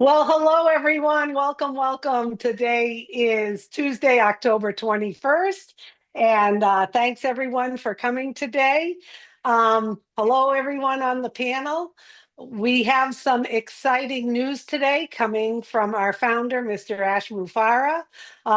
Well, hello everyone. Welcome, welcome. Today is Tuesday, October 21st. And thanks everyone for coming today. Hello everyone on the panel. We have some exciting news today coming from our founder, Mr. Ash Mufareh.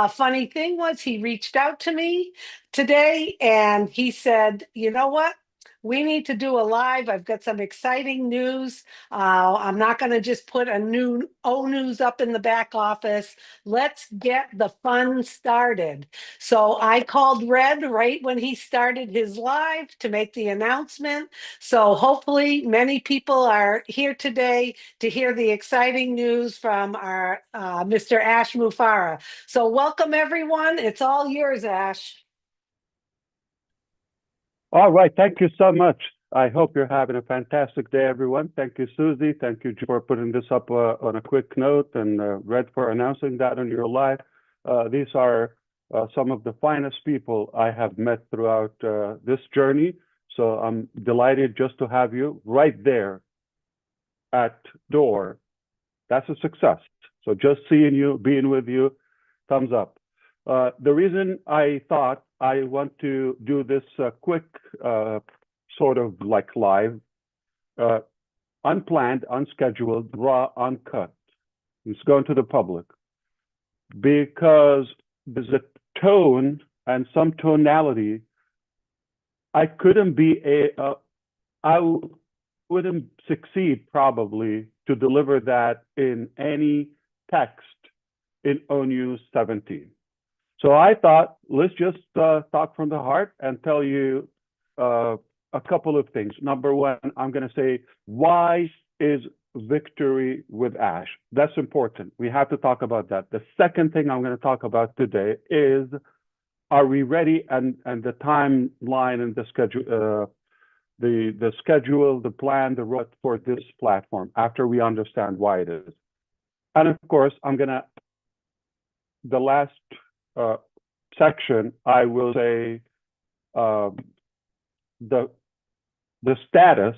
Funny thing was he reached out to me today and he said, you know what? We need to do a live. I've got some exciting news. I'm not going to just put a new O news up in the back office. Let's get the fun started. So I called Red right when he started his live to make the announcement. So hopefully many people are here today to hear the exciting news from our Mr. Ash Mufareh. So welcome everyone. It's all yours, Ash. All right. Thank you so much. I hope you're having a fantastic day, everyone. Thank you, Susie. Thank you for putting this up on a quick note and Red for announcing that on your live. These are some of the finest people I have met throughout this journey. So I'm delighted just to have you right there at door. That's a success. So just seeing you, being with you, thumbs up. The reason I thought I want to do this quick sort of like live, uh, unplanned, unscheduled, raw, uncut. It's going to the public because there's a tone and some tonality. I couldn't be I wouldn't succeed probably to deliver that in any text in ONU 17. So I thought, let's just talk from the heart and tell you a couple of things. Number one, I'm going to say, why is victory with Ash? That's important. We have to talk about that. The second thing I'm going to talk about today is, are we ready? And the timeline and the schedule, the plan, the route for this platform after we understand why it is. And of course, the last uh, section, I will say um, the status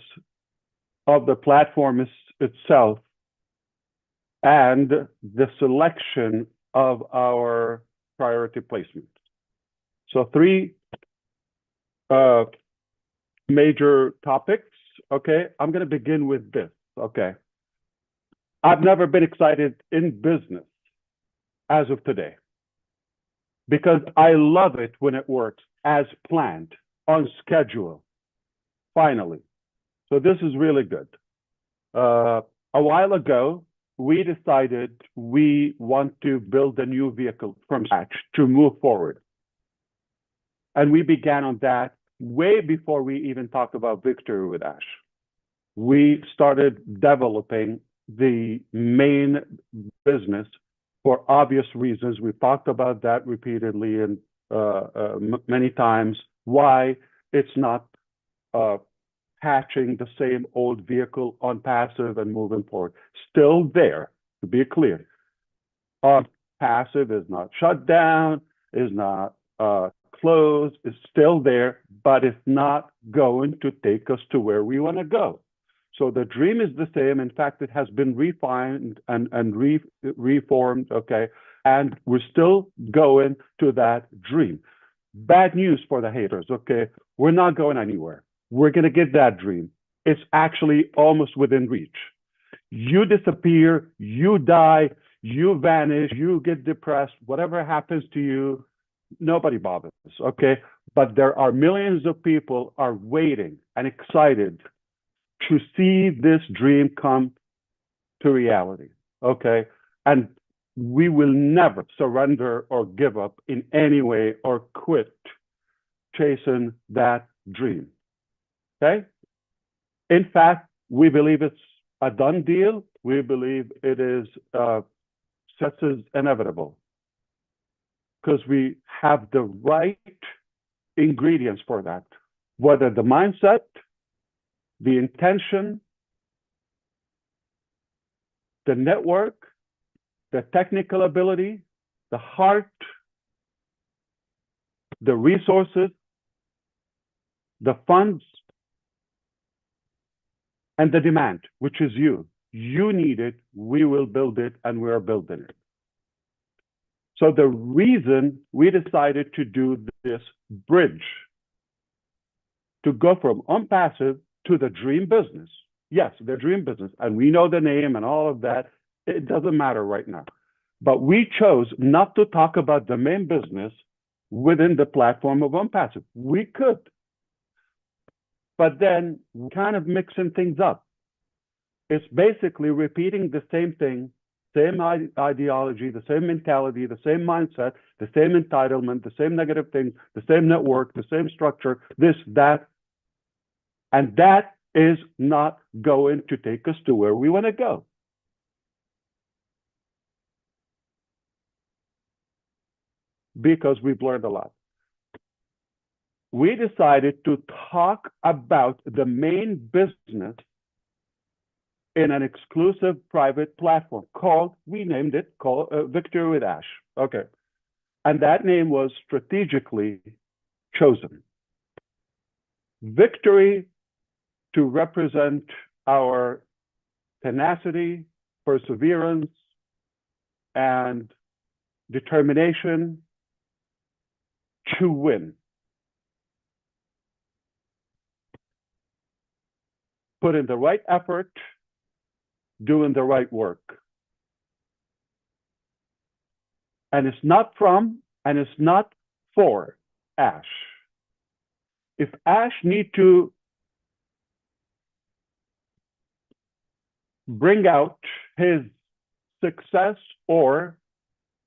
of the platform itself and the selection of our priority placement. So three major topics. Okay, I'm going to begin with this. Okay, I've never been excited in business as of today, because I love it when it works as planned, on schedule, finally. So this is really good. A while ago, we decided we want to build a new vehicle from scratch to move forward. And we began on that way before we even talked about victory with Ash. We started developing the main business for obvious reasons. We've talked about that repeatedly and many times, why it's not patching the same old vehicle on passive and moving forward. Still there, to be clear. Passive is not shut down, is not closed, it's still there, but it's not going to take us to where we want to go. So the dream is the same. In fact, it has been refined and reformed, okay? And we're still going to that dream. Bad news for the haters, okay? We're not going anywhere. We're going to get that dream. It's actually almost within reach. You disappear, you die, you vanish, you get depressed, whatever happens to you, nobody bothers, okay? But there are millions of people are waiting and excited to see this dream come to reality, okay? And we will never surrender or give up in any way or quit chasing that dream, okay? In fact, we believe it's a done deal. We believe it is success is inevitable because we have the right ingredients for that, whether the mindset, the intention, the network, the technical ability, the heart, the resources, the funds, and the demand, which is you. You need it, we will build it, and we are building it. So the reason we decided to do this bridge, to go from unpassive to the dream business. Yes, the dream business, and we know the name and all of that. It doesn't matter right now. But we chose not to talk about the main business within the platform of unpassive. We could, but then kind of mixing things up. It's basically repeating the same thing, same ideology, the same mentality, the same mindset, the same entitlement, the same negative things, the same network, the same structure, this, that. And that is not going to take us to where we want to go. Because we've learned a lot. We decided to talk about the main business in an exclusive private platform called, we named it, called Victory with Ash. Okay. And that name was strategically chosen. Victory to represent our tenacity, perseverance, and determination to win. Put in the right effort, doing the right work. And it's not from, and it's not for Ash. If Ash need to bring out his success or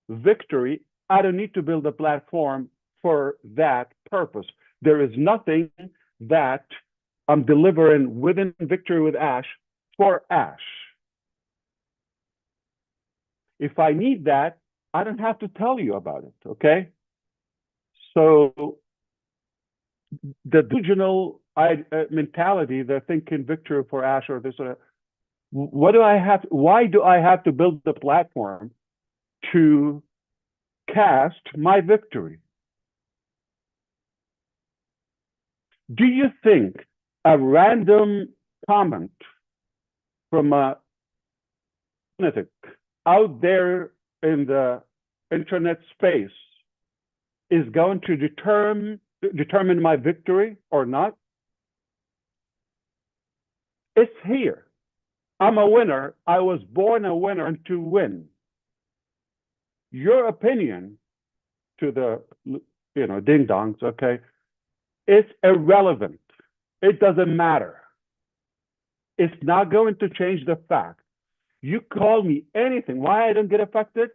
victory, I don't need to build a platform for that purpose. There is nothing that I'm delivering within Victory with Ash for Ash. If I need that, I don't have to tell you about it, okay? So the delusional mentality, they're thinking Victory for Ash or this, what do I have? Why do I have to build the platform to cast my victory? Do you think a random comment from a lunatic out there in the internet space is going to determine my victory or not? It's here. I'm a winner. I was born a winner and to win. Your opinion to the, ding-dongs, okay, it's irrelevant. It doesn't matter. It's not going to change the fact. You call me anything. Why I don't get affected?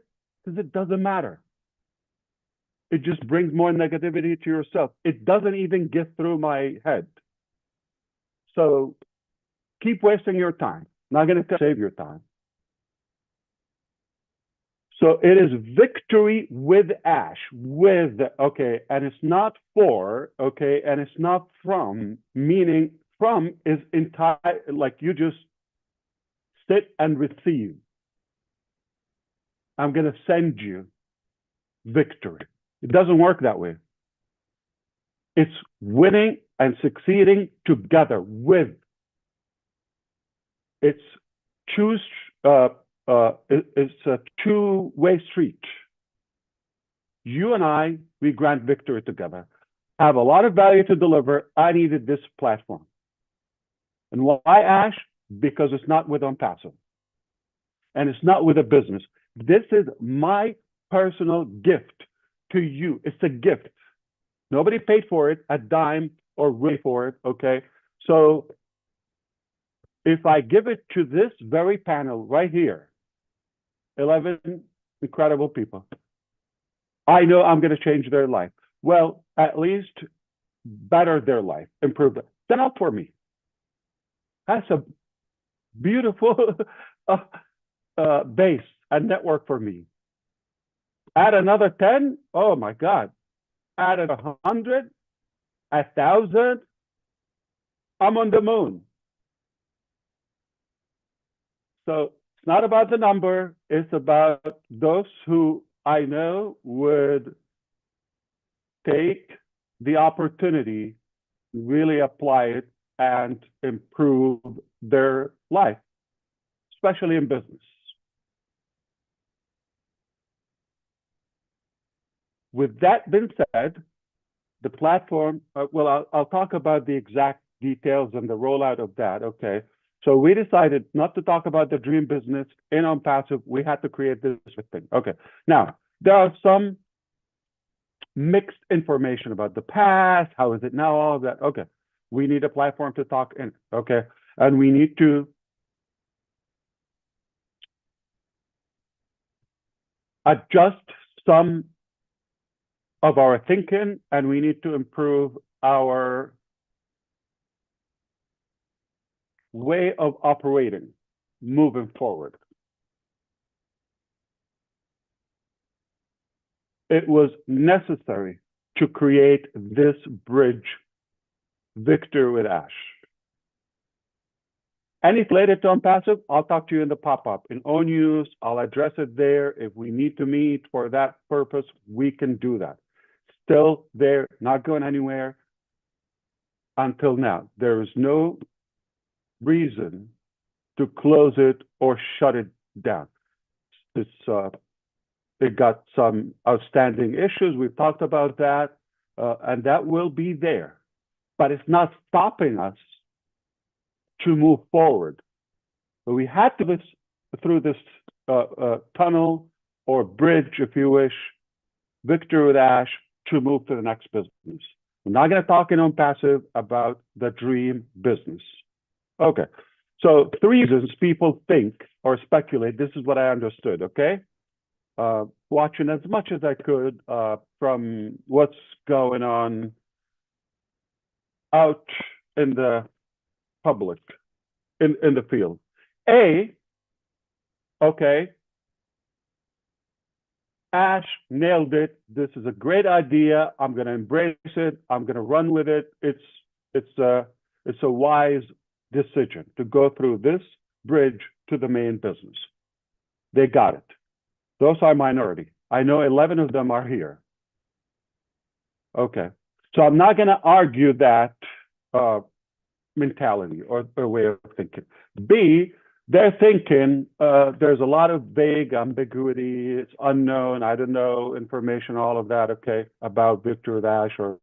Because it doesn't matter. It just brings more negativity to yourself. It doesn't even get through my head. So keep wasting your time. Not going to save your time. So it is Victory with Ash, with, okay, and it's not for, okay, and it's not from, meaning from is entire, like you just sit and receive. I'm going to send you victory. It doesn't work that way. It's winning and succeeding together with. It's it's a two-way street. You and I, we grant victory together. I have a lot of value to deliver. I needed this platform. And why Ash? Because it's not with unpassive. And it's not with a business. This is my personal gift to you. It's a gift. Nobody paid for it, a dime or really for it, okay? So if I give it to this very panel right here, 11 incredible people, I know I'm going to change their life. Well, at least better their life, improve it. Then not for me. That's a beautiful base and network for me. Add another 10, oh my God. Add 100, 1,000, I'm on the moon. So it's not about the number, it's about those who I know would take the opportunity, really apply it and improve their life. especially in business. With that being said, the platform, I'll talk about the exact details and the rollout of that, okay? So we decided not to talk about the dream business in OnPassive. We had to create this thing. Okay. Now, there are some mixed information about the past. How is it now? All of that. Okay. We need a platform to talk in. Okay. And we need to adjust some of our thinking, and we need to improve our way of operating moving forward. It was necessary to create this bridge, Victor with Ash. Anything related to OnPassive, I'll talk to you in the pop-up. In own use, I'll address it there. If we need to meet for that purpose, we can do that. Still there, not going anywhere until now. There is no reason to close it or shut it down. It got some outstanding issues. We've talked about that, and that will be there. But it's not stopping us to move forward. So we had to go through this tunnel or bridge, if you wish, Victor with Ash, to move to the next business. We're not going to talk in OnPassive about the dream business. Okay. So 3 reasons people think or speculate. This is what I understood, okay? Watching as much as I could from what's going on out in the public, in the field. Okay, Ash nailed it. This is a great idea. I'm going to embrace it. I'm going to run with it. It's a wise decision to go through this bridge to the main business. They got it. Those are minority. I know 11 of them are here. Okay. So I'm not going to argue that mentality or way of thinking. B, they're thinking there's a lot of vague ambiguity. It's unknown. I don't know information, all of that, okay, about Victor Dash, or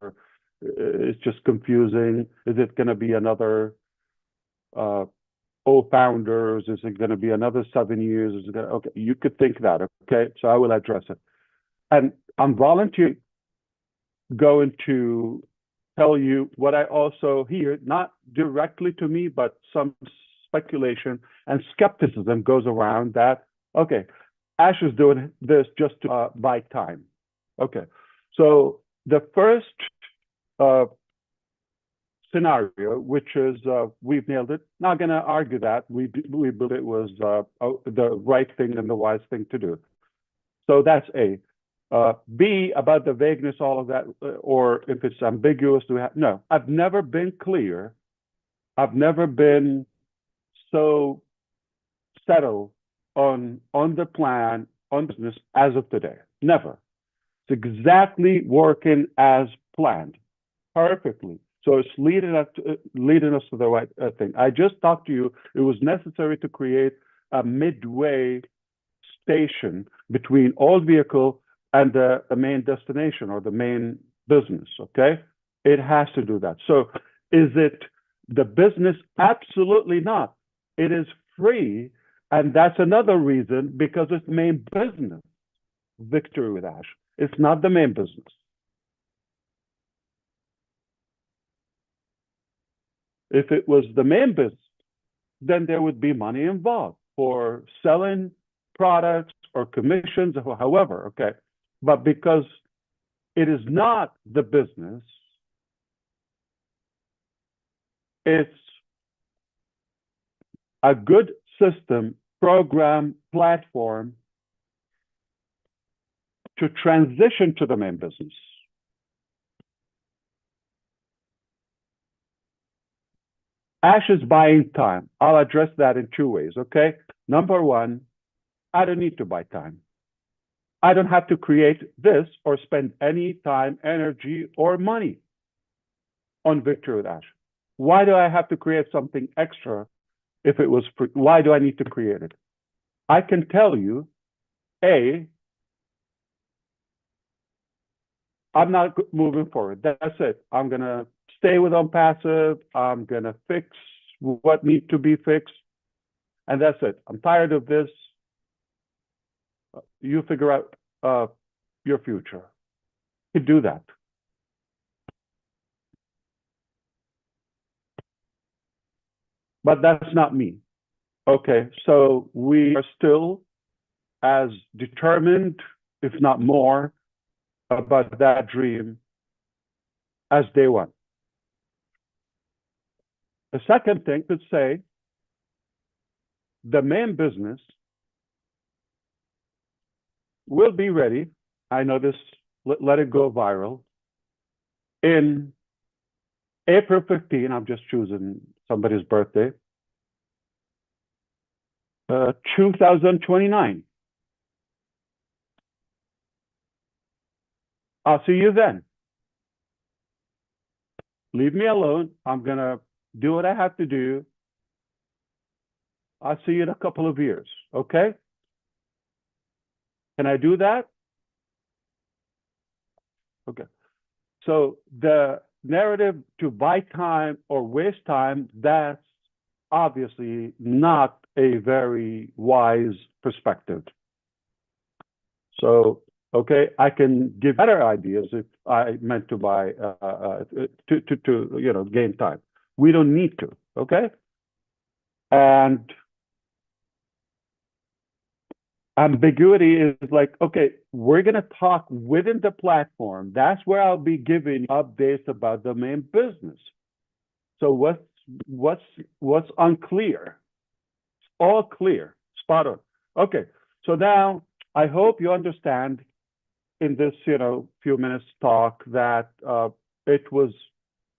it's just confusing. Is it going to be another founders? Is it going to be another 7 years? Is it going to, okay, you could think that, okay? So I will address it. And I'm volunteering going to tell you what I also hear, not directly to me, but some speculation and skepticism goes around that, okay, Ash is doing this just to buy time. Okay, so the first scenario, which is we've nailed it, not going to argue that. We believe it was the right thing and the wise thing to do. So that's A. B, about the vagueness, all of that, or if it's ambiguous, do we have, no, I've never been clear. I've never been so settled on the plan, on business as of today. Never. It's exactly working as planned, perfectly. So it's leading us to the right thing. I just talked to you. It was necessary to create a midway station between all vehicle and the main destination or the main business, okay? It has to do that. So is it the business? Absolutely not. It is free, and that's another reason, because it's main business, Victory with Ash. It's not the main business. If it was the main business, then there would be money involved for selling products or commissions or however, okay? But because it is not the business, it's a good system, program, platform to transition to the main business. Ash is buying time. I'll address that in 2 ways, okay? Number one, I don't need to buy time. I don't have to create this or spend any time, energy, or money on Victory with Ash. Why do I have to create something extra if it was free. Why do I need to create it? I can tell you, A, I'm not moving forward. That's it. I'm going to stay with OnPassive. I'm going to fix what needs to be fixed. And that's it. I'm tired of this. You figure out your future. You do that. But that's not me. Okay, so we are still as determined, if not more, about that dream as day one. The second thing to say, the main business will be ready. I know this, let it go viral. In April 15, I'm just choosing somebody's birthday, 2029. I'll see you then. Leave me alone. I'm going to do what I have to do. I'll see you in a couple of years, okay? Can I do that? Okay. So the narrative to buy time or waste time, that's obviously not a very wise perspective. So, okay, I can give better ideas if I meant to buy, to gain time. We don't need to, okay? And ambiguity is like, okay, we're going to talk within the platform. That's where I'll be giving updates about the main business. So what's unclear? It's all clear, spot on. Okay, so now I hope you understand in this, few minutes talk that it was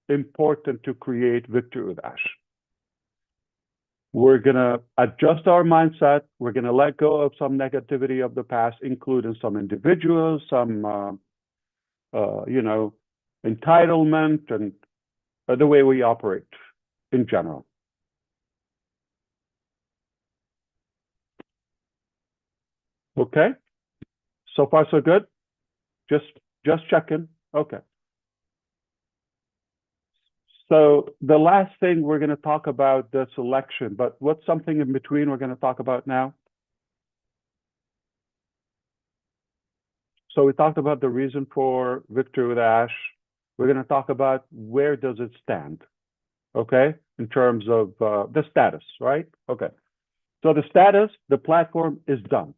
important to create Victory with Ash. We're going to adjust our mindset. We're going to let go of some negativity of the past, including some individuals, some, entitlement, and the way we operate in general. Okay? So far, so good? Just checking. Okay. So the last thing we're going to talk about the selection, but what's something in between we're going to talk about now? So we talked about the reason for Victory with Ash. We're going to talk about where does it stand, okay, in terms of the status, right? Okay. So the status, the platform is done.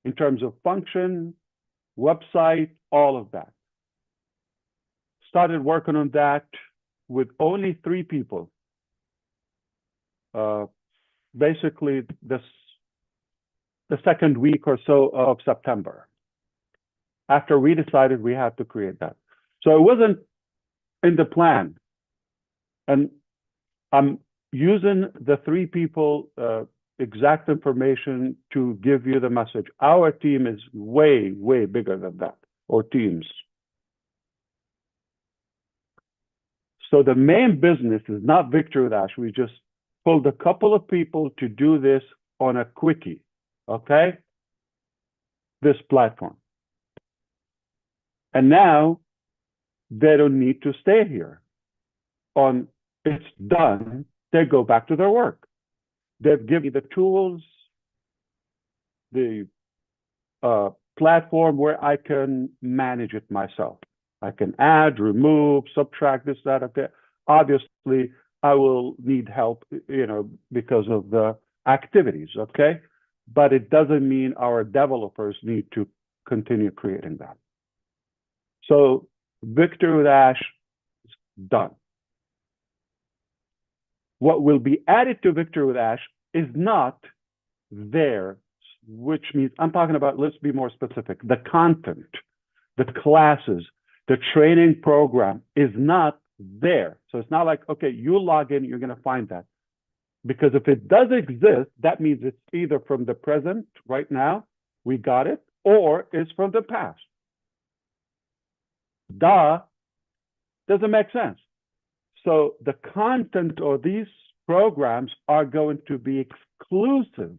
In terms of function, website, all of that. Started working on that with only 3 people. Basically, the second week or so of September, after we decided we had to create that. So it wasn't in the plan. And I'm using the 3 people exact information to give you the message. Our team is way, way bigger than that, or teams. So the main business is not Victory with Ash. We just pulled a couple of people to do this on a quickie, okay? This platform. And now they don't need to stay here. On it's done, they go back to their work. They've given me the tools, the platform where I can manage it myself. I can add, remove, subtract this, that, okay. Obviously, I will need help, because of the activities, okay? But it doesn't mean our developers need to continue creating that. So Victory with Ash is done. What will be added to Victory with Ash is not there, which means, I'm talking about, let's be more specific, the content, the classes, the training program is not there. So it's not like, okay, you log in, you're going to find that. Because if it does exist, that means it's either from the present, right now, we got it, or it's from the past. Duh, doesn't make sense. So the content of these programs are going to be exclusive,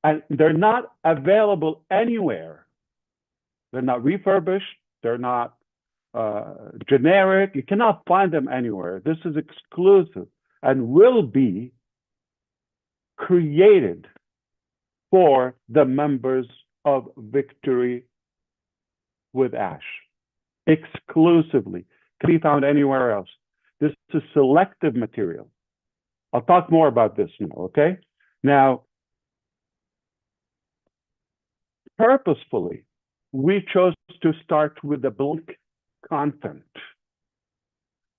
and they're not available anywhere. They're not refurbished. They're not generic. You cannot find them anywhere. This is exclusive and will be created for the members of Victory with Ash. Exclusively. Can be found anywhere else. This is selective material. I'll talk more about this now, okay? Now, purposefully, we chose to start with the blank content.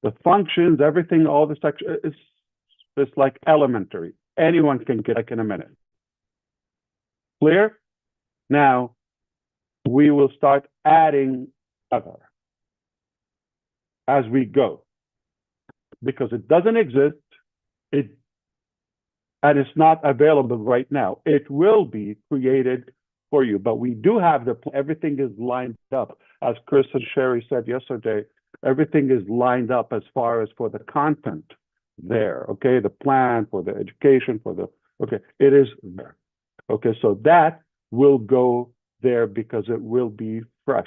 The functions, everything, all the section is like elementary. Anyone can get like in a minute. Clear? Now, we will start adding other as we go, because it doesn't exist, and it's not available right now. It will be created for you, but we do have everything is lined up. As Chris and Sherry said yesterday, everything is lined up as far as for the content there, okay? The plan for the education, okay, it is there. Okay, so that will go there because it will be fresh,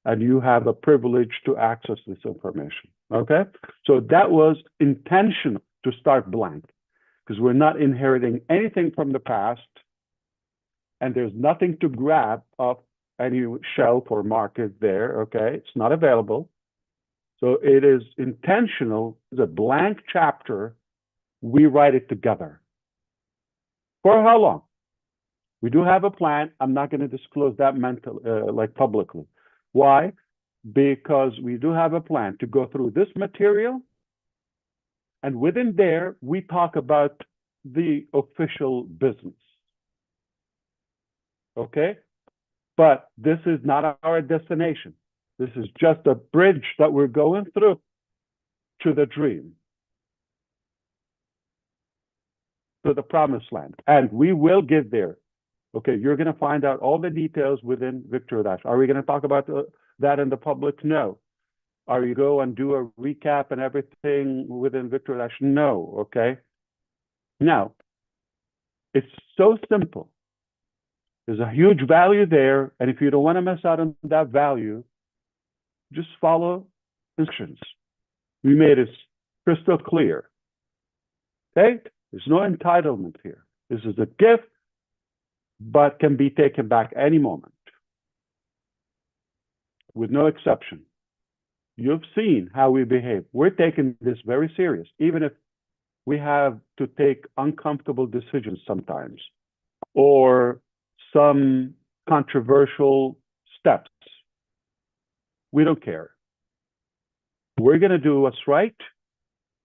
and you have a privilege to access this information, okay? So that was intentional to start blank, because we're not inheriting anything from the past, and there's nothing to grab off any shelf or market there, okay? It's not available. So it is intentional. It's a blank chapter. We write it together. For how long? We do have a plan. I'm not going to disclose that like publicly. Why? Because we do have a plan to go through this material, and within there, we talk about the official business. Okay? But this is not our destination. This is just a bridge that we're going through to the dream, to the promised land. And we will get there. Okay, you're going to find out all the details within Victory Dash. Are we going to talk about that in the public? No. Are you go and do a recap and everything within Victory Dash? No, okay? Now, it's so simple. There's a huge value there, and if you don't want to miss out on that value, just follow instructions. We made it crystal clear. Okay? There's no entitlement here. This is a gift, but can be taken back any moment, with no exception. You've seen how we behave. We're taking this very serious, even if we have to take uncomfortable decisions sometimes, or some controversial steps. We don't care. We're going to do what's right,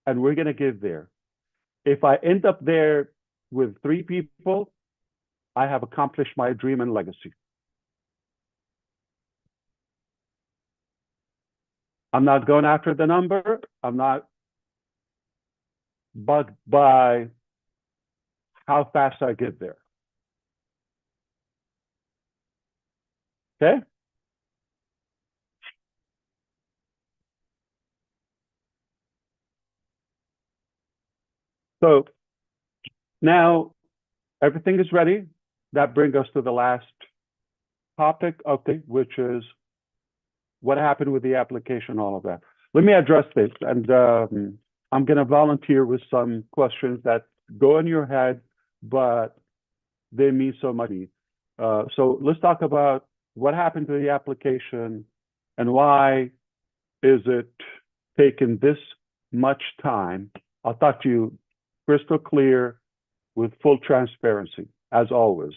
and we're going to get there. If I end up there with 3 people, I have accomplished my dream and legacy. I'm not going after the number. I'm not bugged by how fast I get there. Okay? So now everything is ready. That brings us to the last topic, okay, which is what happened with the application, all of that. Let me address this, and I'm going to volunteer with some questions that go in your head, but they mean so much. So let's talk about what happened to the application and why is it taking this much time. I'll talk to you crystal clear with full transparency, as always.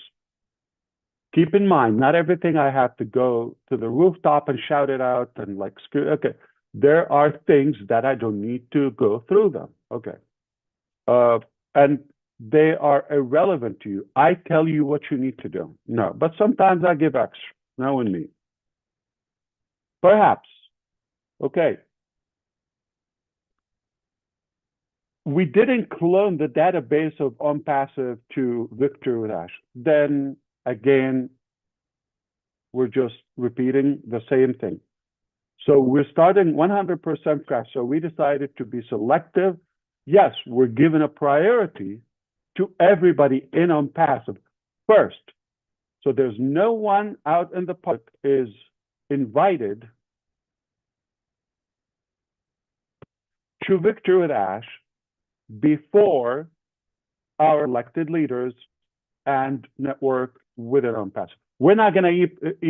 Keep in mind, not everything I have to go to the rooftop and shout it out and like, okay. There are things that I don't need to go through them, okay. And they are irrelevant to you. I tell you what you need to do. No, but sometimes I give extra, knowing me. Perhaps, okay. We didn't clone the database of OnPassive to Victory Dash. Then again, we're just repeating the same thing. So we're starting 100% scratch. So we decided to be selective. Yes, we're giving a priority to everybody in on passive first. So there's no one out in the public is invited to Victory with Ash before our elected leaders and network with it on passive. We're not going to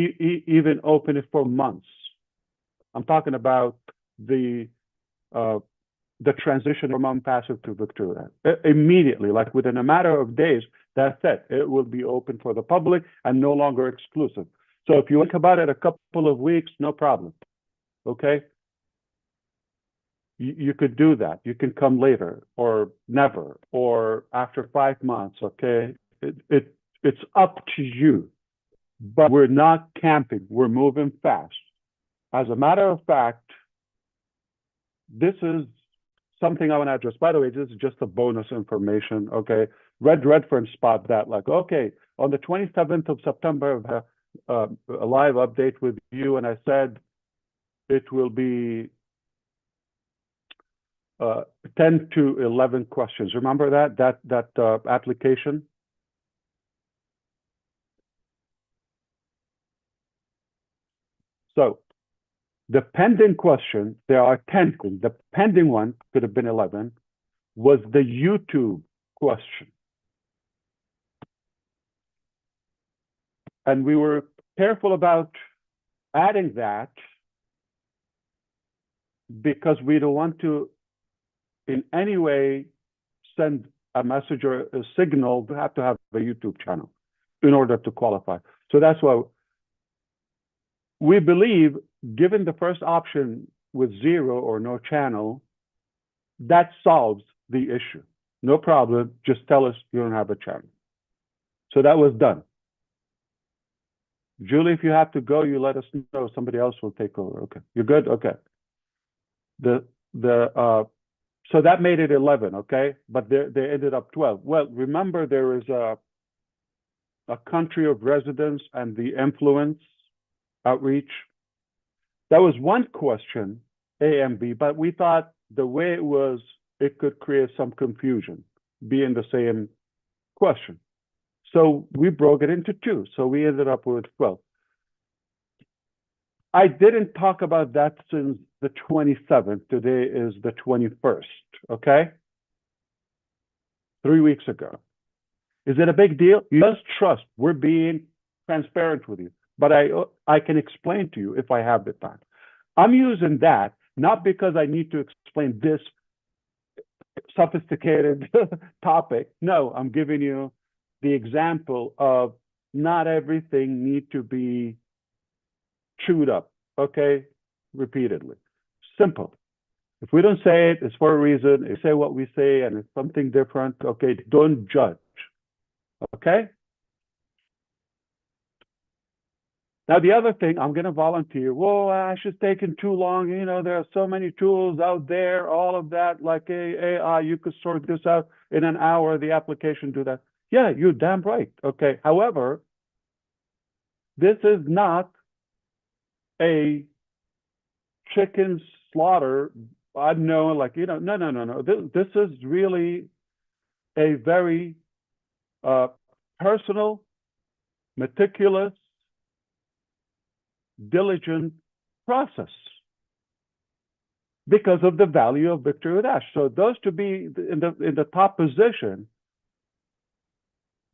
even open it for months. I'm talking about the transition from on-passive to Victory. Immediately, like within a matter of days, that's it. It will be open for the public and no longer exclusive. So if you think about it a couple of weeks, no problem. Okay? You could do that. You can come later or never or after 5 months, okay? It's up to you. But we're not camping. We're moving fast. As a matter of fact, this is something I want to address. By the way, this is just a bonus information, okay? Red Redfern spot that, like, okay, on the 27th of September, a live update with you, and I said it will be 10 to 11 questions. Remember that application? So the pending question, there are 10. The pending one could have been 11, was the YouTube question. And we were careful about adding that because we don't want to in any way send a message or a signal to have a YouTube channel in order to qualify. So that's why we believe, given the first option with 0 or no channel, that solves the issue. No problem. Just tell us you don't have a channel. So that was done. Julie, if you have to go, you let us know. Somebody else will take over. Okay. You're good? Okay. So that made it 11, okay? But they ended up 12. Well, remember there is a country of residence and the influence outreach. That was one question, A and B, but we thought the way it was, it could create some confusion, being the same question. So we broke it into 2. So we ended up with 12. I didn't talk about that since the 27th. Today is the 21st, okay? 3 weeks ago. Is it a big deal? You just trust. We're being transparent with you. But I can explain to you if I have the time. I'm using that not because I need to explain this sophisticated topic. No, I'm giving you the example of not everything need to be chewed up, okay, repeatedly. Simple. If we don't say it, it's for a reason. If we say what we say and it's something different, okay, don't judge, okay? Now, the other thing, I'm going to volunteer. Well, Ash is taking too long. You know, there are so many tools out there, all of that, like AI, you could sort this out in an hour, the application do that. Yeah, you're damn right, okay? However, this is not a chicken slaughter. I know, like, you know, no. This is really a very personal, meticulous, diligent process because of the value of Victory with Ash. So those to be in the top position,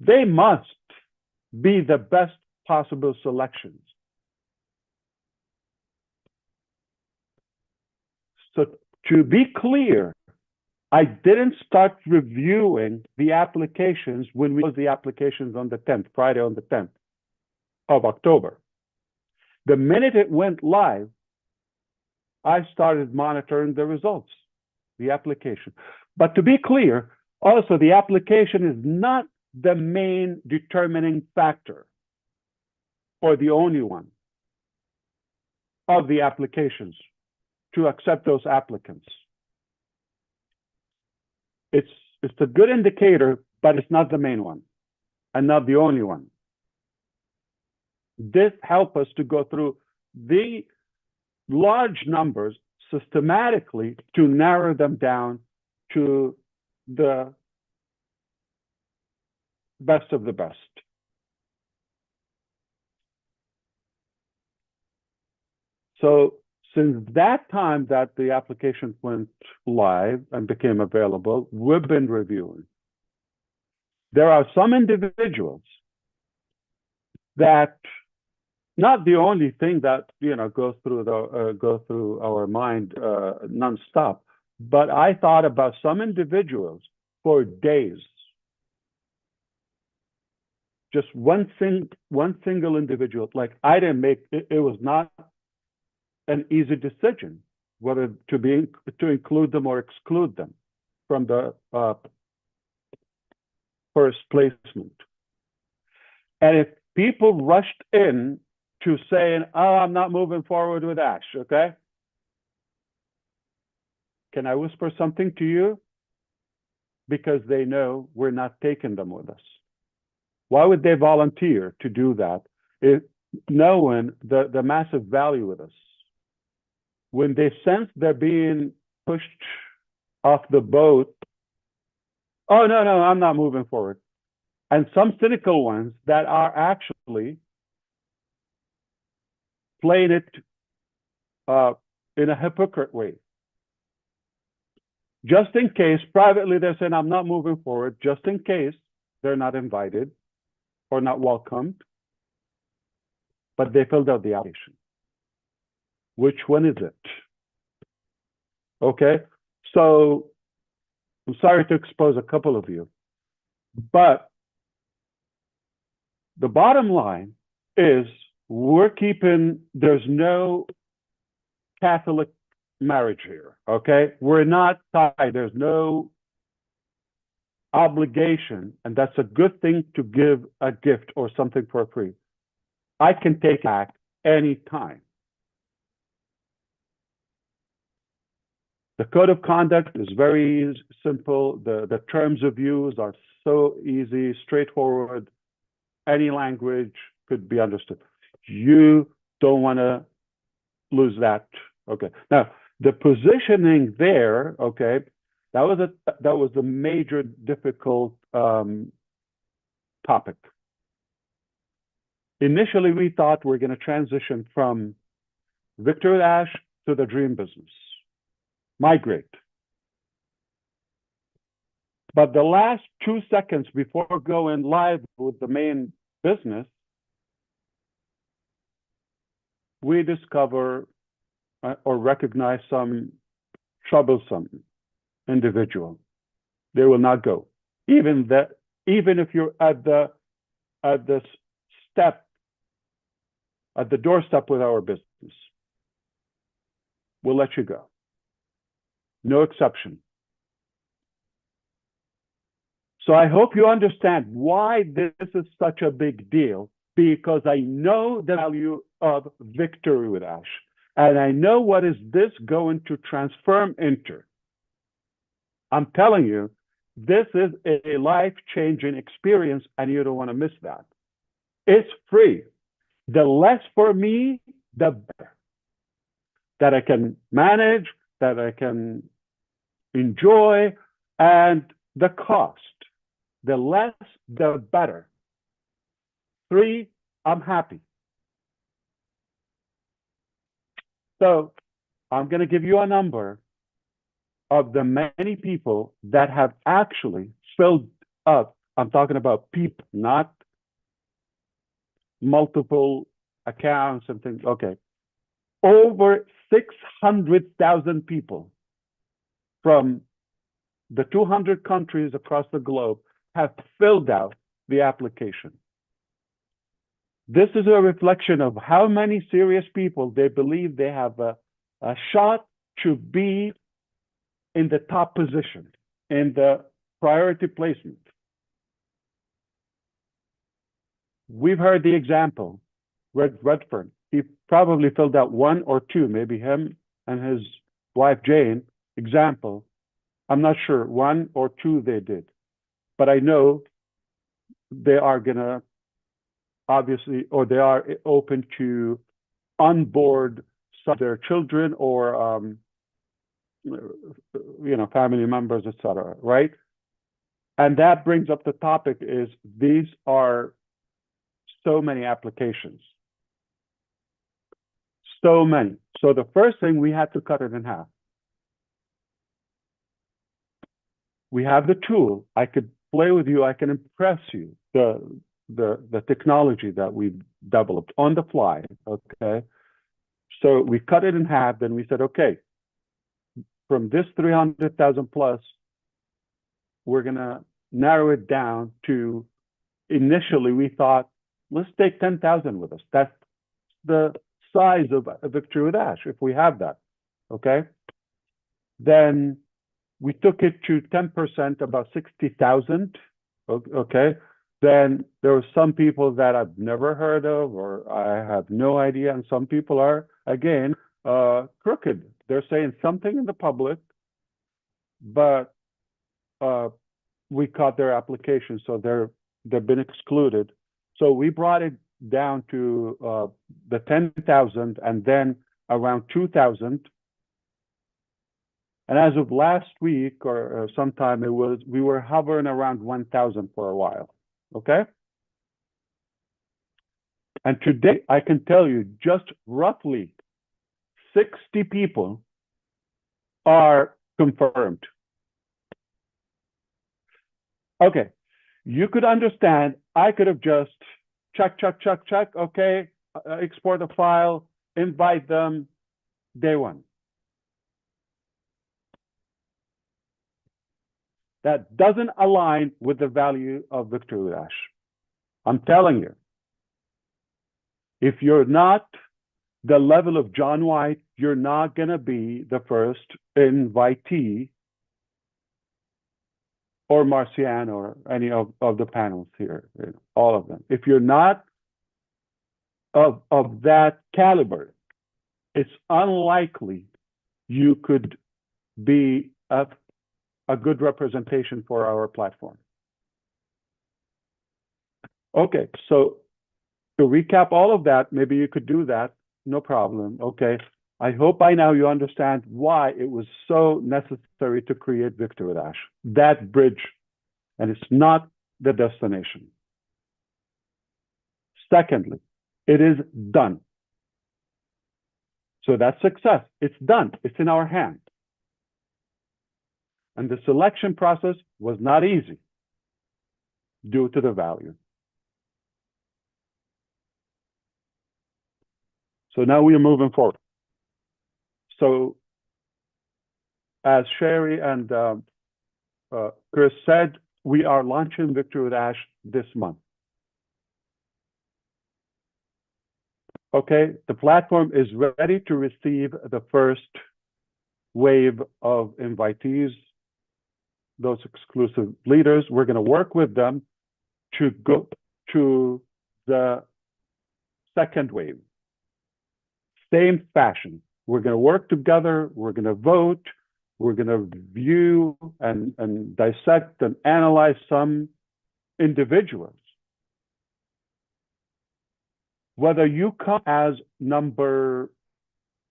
they must be the best possible selections. So to be clear, I didn't start reviewing the applications when we closed the applications on the 10th, Friday on the 10th of October. The minute it went live, I started monitoring the results, the application. But to be clear, also the application is not the main determining factor or the only one of the applications to accept those applicants. It's a good indicator, but it's not the main one and not the only one. This helps us to go through the large numbers systematically to narrow them down to the best of the best. So since that time that the application went live and became available, we've been reviewing. There are some individuals that, not the only thing that goes through our mind nonstop, but I thought about some individuals for days. Just one single individual. Like, I didn't make it. It was not an easy decision whether to include them or exclude them from the first placement. And if people rushed in to saying, "Oh, I'm not moving forward with Ash," okay? Can I whisper something to you? Because they know we're not taking them with us. Why would they volunteer to do that, knowing the massive value with us? When they sense they're being pushed off the boat, "Oh, no, I'm not moving forward." And some cynical ones that are actually playing it in a hypocrite way. Just in case, privately, they're saying, "I'm not moving forward," just in case they're not invited or not welcomed, but they filled out the application. Which one is it? Okay, so I'm sorry to expose a couple of you, but the bottom line is there's no Catholic marriage here, okay? We're not tied. There's no obligation, and that's a good thing to give a gift or something for free. I can take it back anytime. The code of conduct is very simple. The terms of use are so easy, straightforward. Any language could be understood. You don't want to lose that. Okay. Now, the positioning there, okay, that was a major difficult topic. Initially, we thought we're going to transition from Victor with Ash to the dream business. Migrate. But the last 2 seconds before going live with the main business, we discover or recognize some troublesome individual. They will not go. Even if you're at the doorstep with our business, we'll let you go. No exception. So I hope you understand why this is such a big deal, because I know the value of victory with Ash. And I know what is this going to transform into. I'm telling you, this is a life-changing experience, and you don't want to miss that. It's free. The less for me, the better. That I can manage, that I can enjoy, and the cost. The less, the better. 3, I'm happy. So I'm going to give you a number of the many people that have actually filled up. I'm talking about people, not multiple accounts and things. Okay. Over 600,000 people from the 200 countries across the globe have filled out the application. This is a reflection of how many serious people they believe they have a shot to be in the top position, in the priority placement. We've heard the example, Redfern. He probably filled out 1 or 2, maybe him and his wife Jane, example. I'm not sure, 1 or 2 they did. But I know they are going to, obviously, or they are open to onboard their children or family members, etc. Right? And that brings up the topic: is these are so many applications, so many. So the first thing, we had to cut it in half. We have the tool. I could play with you. I can impress you. The technology that we've developed on the fly. Okay. So we cut it in half. Then we said, okay, from this 300,000 plus, we're gonna narrow it down to. Initially, we thought, let's take 10,000 with us. That's the size of a Victory with Ash, if we have that. Okay. Then we took it to 10%, about 60,000. Okay. Then there were some people that I've never heard of, or I have no idea. And some people are, again, crooked. They're saying something in the public, but we caught their application, so they've been excluded. So we brought it down to the 10,000 and then around 2,000. And as of last week or sometime, we were hovering around 1,000 for a while. Okay. And today, I can tell you, just roughly 60 people are confirmed. Okay. You could understand, I could have just check. Okay. Export a file, invite them, day one. That doesn't align with the value of Victory with Ash. I'm telling you. If you're not the level of John White, you're not going to be the first invitee or Marcian or any of the panels here, all of them. If you're not of that caliber, it's unlikely you could be a good representation for our platform. Okay, so to recap all of that, maybe you could do that, no problem. Okay, I hope by now you understand why it was so necessary to create Victory with Ash, that bridge, and it's not the destination. Secondly, it is done. So that's success. It's done. It's in our hands. And the selection process was not easy due to the value. So now we are moving forward. So as Sherry and Chris said, we are launching Victory with Ash this month. Okay, the platform is ready to receive the first wave of invitees, those exclusive leaders. We're going to work with them to go to the second wave. Same fashion. We're going to work together. We're going to vote. We're going to view and dissect and analyze some individuals. Whether you come as number,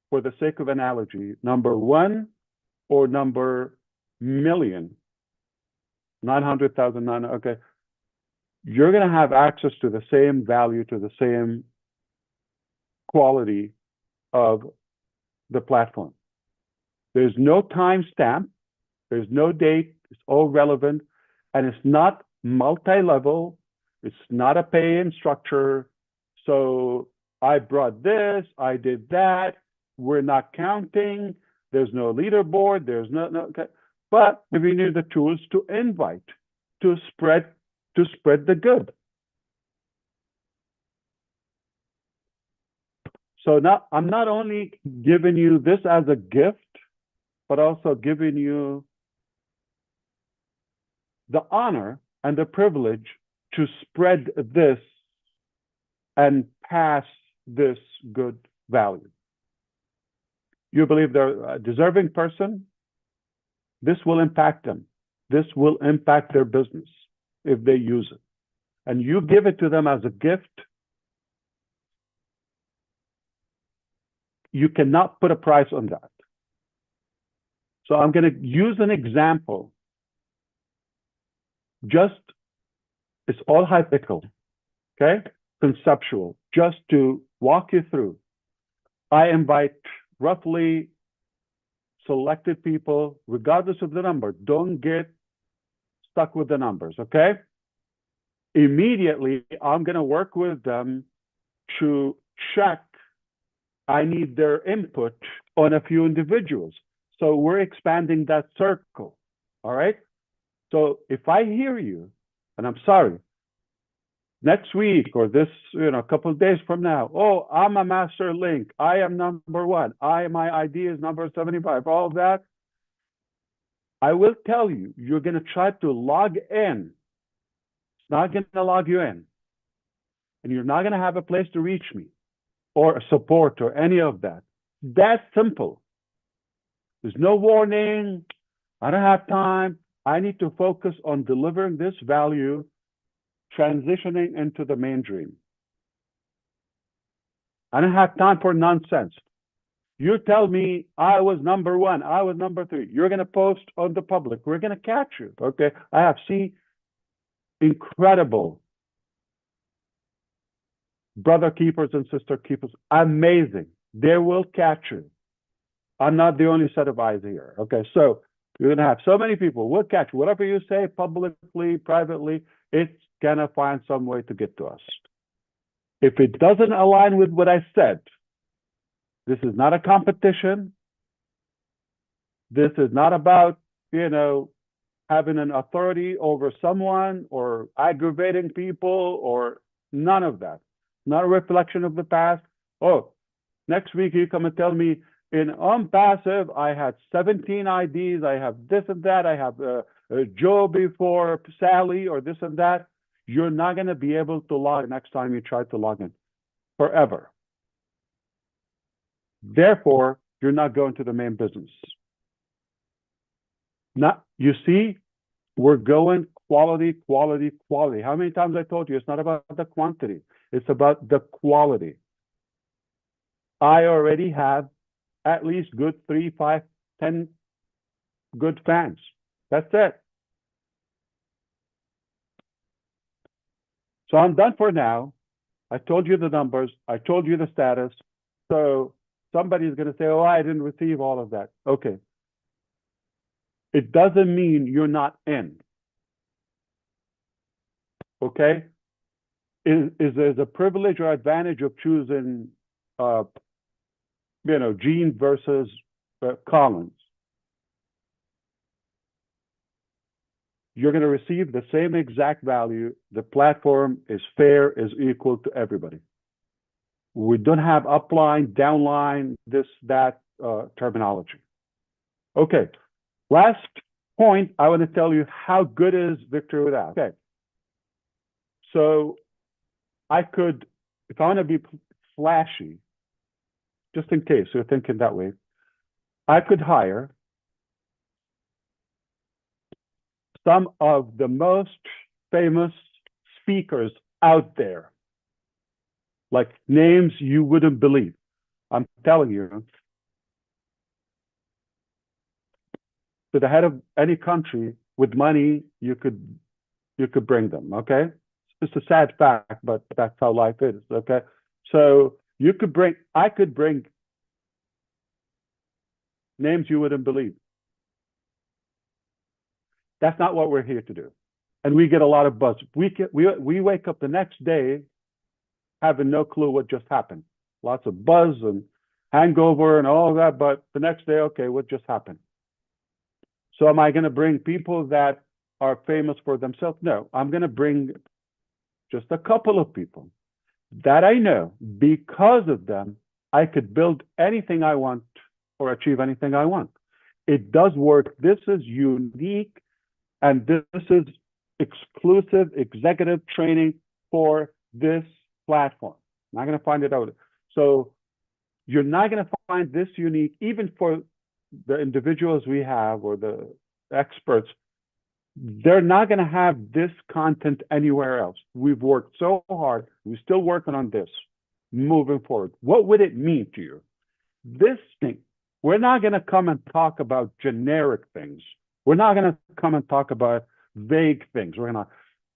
for the sake of analogy, number 1 or number million, 900,000, okay, you're going to have access to the same value, to the same quality of the platform. There's no timestamp, there's no date, it's all relevant, and it's not multi-level, it's not a pay-in structure. So I brought this, I did that, we're not counting, there's no leaderboard, there's no okay. But we need the tools to invite, to spread the good. So now I'm not only giving you this as a gift, but also giving you the honor and the privilege to spread this and pass this good value. You believe they're a deserving person? This will impact them. This will impact their business if they use it. And you give it to them as a gift. You cannot put a price on that. So I'm going to use an example. Just, it's all hypothetical, okay? Conceptual, just to walk you through. I invite roughly selected people, regardless of the number. Don't get stuck with the numbers, okay? Immediately, I'm going to work with them to check. I need their input on a few individuals. So we're expanding that circle, all right? So if I hear you, and I'm sorry, next week or this, a couple of days from now, oh, I'm a master link. I am number one. My ID is number 75. All of that. I will tell you, you're going to try to log in. It's not going to log you in. And you're not going to have a place to reach me or support or any of that. That's simple. There's no warning. I don't have time. I need to focus on delivering this value, transitioning into the mainstream. I don't have time for nonsense. You tell me I was number one, I was number three. You're going to post on the public. We're going to catch you, okay? I have seen incredible brother keepers and sister keepers. Amazing. They will catch you. I'm not the only set of eyes here, okay? So you're going to have so many people. We'll catch you. Whatever you say publicly, privately, it's going to find some way to get to us. If it doesn't align with what I said, this is not a competition. This is not about, having an authority over someone or aggravating people or none of that. Not a reflection of the past. Oh, next week you come and tell me in passive, I had 17 IDs. I have this and that. I have Joe before Sally or this and that. You're not going to be able to log next time you try to log in forever. Therefore, you're not going to the main business. You see, we're going quality, quality, quality. How many times I told you it's not about the quantity, it's about the quality. I already have at least good 3, 5, 10 good fans. That's it. So I'm done for now. I told you the numbers. I told you the status. So somebody's going to say, oh, I didn't receive all of that. Okay. It doesn't mean you're not in. Okay? Is there a privilege or advantage of choosing, Gene versus Collins? You're going to receive the same exact value. The platform is fair, is equal to everybody. We don't have upline, downline, this, that terminology. Okay. Last point, I want to tell you how good is Victor without. Okay. So I could, if I want to be flashy, just in case you're thinking that way, I could hire some of the most famous speakers out there, like names you wouldn't believe. I'm telling you, to the head of any country with money, you could bring them, okay? It's a sad fact, but that's how life is, okay? So I could bring names you wouldn't believe. That's not what we're here to do. And we get a lot of buzz. We wake up the next day having no clue what just happened. Lots of buzz and hangover and all of that, but the next day, okay, what just happened? So am I going to bring people that are famous for themselves? No, I'm going to bring just a couple of people that I know. Because of them, I could build anything I want or achieve anything I want. It does work. This is unique, and this is exclusive executive training for this platform. I'm not going to find it out. So you're not going to find this unique, even for the individuals we have or the experts. They're not going to have this content anywhere else. We've worked so hard. We're still working on this moving forward. What would it mean to you? this thing, we're not going to come and talk about generic things. We're not going to come and talk about vague things.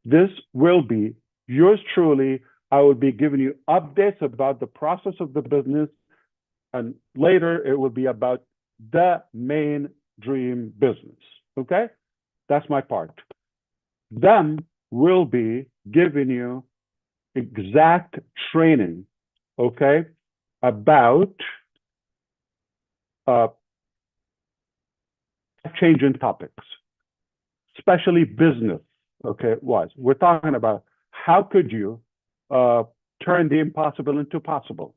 This will be yours truly. I will be giving you updates about the process of the business. And later it will be about the main dream business. Okay? That's my part. Then we'll be giving you exact training, okay, about changing topics, especially business, okay, wise. We're talking about how could you turn the impossible into possible?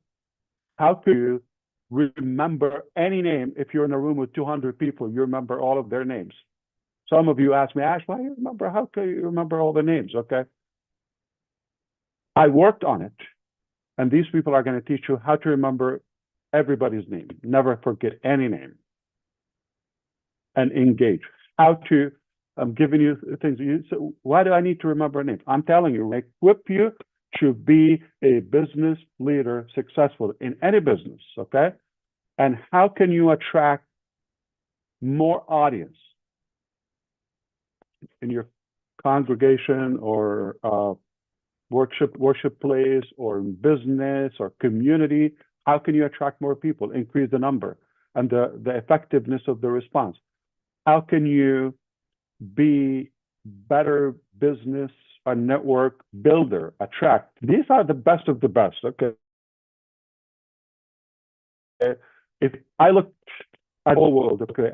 How could you remember any name? If you're in a room with 200 people, you remember all of their names. Some of you ask me, Ash, why do you remember? How can you remember all the names? Okay. I worked on it, and these people are going to teach you how to remember everybody's name. Never forget any name. And engage. How to, I'm giving you things. So why do I need to remember a name? I'm telling you, equip you to be a business leader, successful in any business, okay? And how can you attract more audience in your congregation or worship place or in business or community? How can you attract more people, increase the number and the effectiveness of the response? How can you be better business and network builder, attract? These are the best of the best, okay? If I looked at the whole world, okay,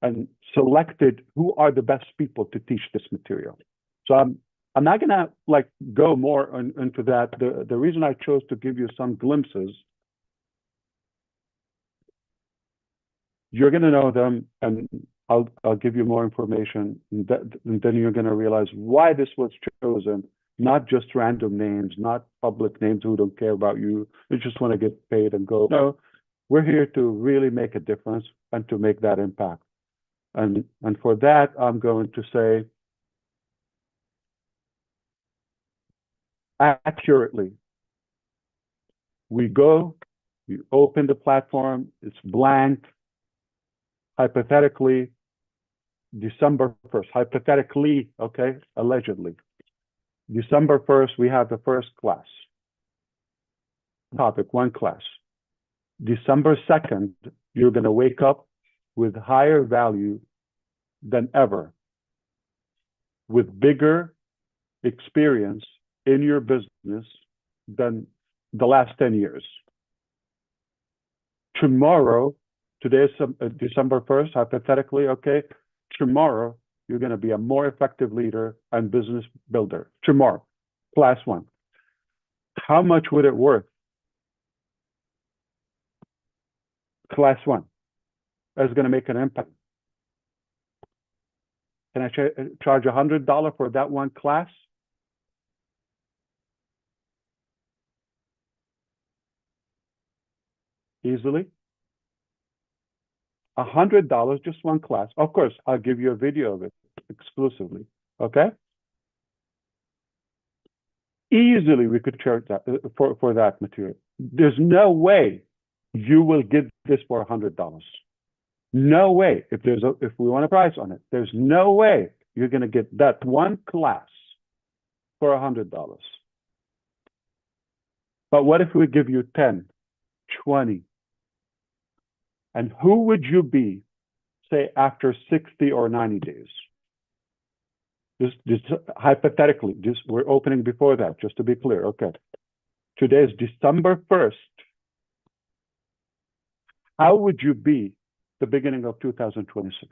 and selected who are the best people to teach this material. So I'm not gonna like go more into that. The reason I chose to give you some glimpses, you're gonna know them, and I'll give you more information, and then you're gonna realize why this was chosen. Not just random names, not public names who don't care about you. They just want to get paid and go. No, we're here to really make a difference and to make that impact. And for that, I'm going to say accurately. We go, you open the platform, it's blank. Hypothetically, December 1st, hypothetically, okay, allegedly. December 1st, we have the first class. Topic, one class. December 2nd, you're going to wake up with higher value than ever, with bigger experience in your business than the last 10 years. Tomorrow, today is December 1st, hypothetically, okay? Tomorrow, you're going to be a more effective leader and business builder. Tomorrow, class one. How much would it worth? Class one is going to make an impact. Can I charge $100 for that one class? Easily. $100, just one class. Of course, I'll give you a video of it exclusively. Okay? Easily, we could charge that for that material. There's no way you will get this for $100. No way. If we want a price on it, there's no way you're going to get that one class for $100. But what if we give you 10, 20? And who would you be, say, after 60 or 90 days? Just hypothetically, we're opening before that, just to be clear. Okay. Today is December 1st. How would you be the beginning of 2026?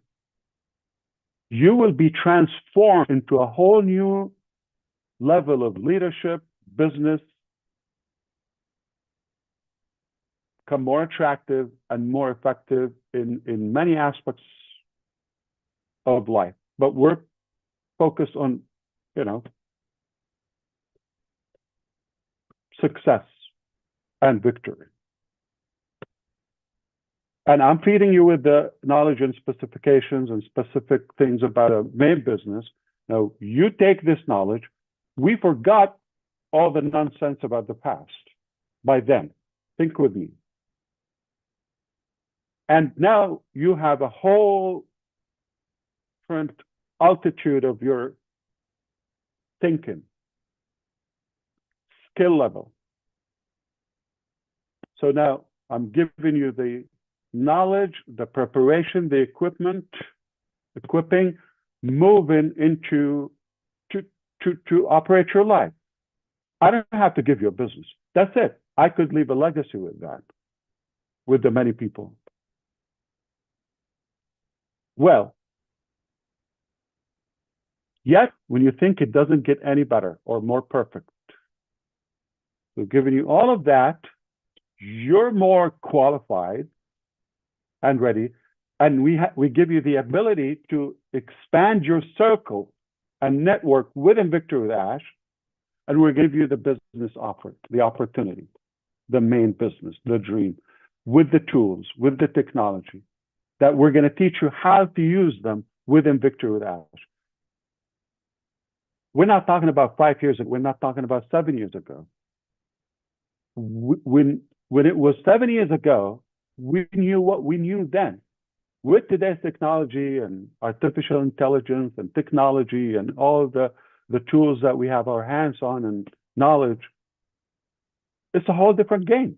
You will be transformed into a whole new level of leadership, business, become more attractive and more effective in many aspects of life. But we're focused on, success and victory. And I'm feeding you with the knowledge and specifications and specific things about a main business. Now, you take this knowledge. We forgot all the nonsense about the past by then. Think with me. And now you have a whole different altitude of your thinking, skill level. So now I'm giving you the knowledge, the preparation, the equipping, moving into to operate your life. I don't have to give you a business. That's it. I could leave a legacy with that, with the many people. Well, yet when you think it doesn't get any better or more perfect, we've given you all of that. You're more qualified and ready, and we give you the ability to expand your circle and network with Invictor with Ash, and we'll give you the business offer, the opportunity, the main business, the dream, with the tools, with the technology, that we're going to teach you how to use them with Invictor with Ash. We're not talking about 5 years ago. We're not talking about 7 years ago. When it was 7 years ago, we knew what we knew then. With today's technology and artificial intelligence and technology and all the tools that we have our hands on and knowledge, it's a whole different game.